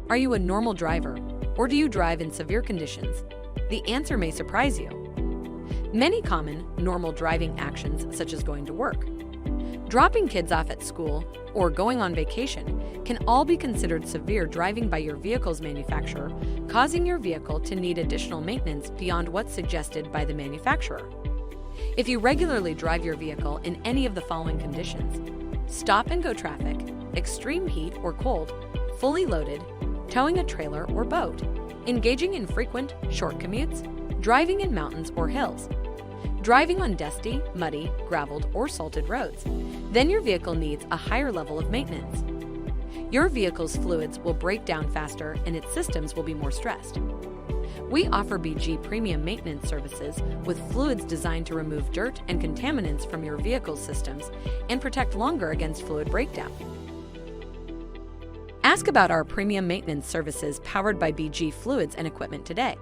Are you a normal driver, or do you drive in severe conditions? The answer may surprise you. Many common, normal driving actions, such as going to work, dropping kids off at school, or going on vacation, can all be considered severe driving by your vehicle's manufacturer, causing your vehicle to need additional maintenance beyond what's suggested by the manufacturer. If you regularly drive your vehicle in any of the following conditions: stop-and-go traffic, extreme heat or cold, fully loaded, towing a trailer or boat, engaging in frequent, short commutes, driving in mountains or hills, driving on dusty, muddy, graveled, or salted roads, then your vehicle needs a higher level of maintenance. Your vehicle's fluids will break down faster and its systems will be more stressed. We offer BG Premium Maintenance Services with fluids designed to remove dirt and contaminants from your vehicle's systems and protect longer against fluid breakdown. Ask about our premium maintenance services powered by BG Fluids and Equipment today.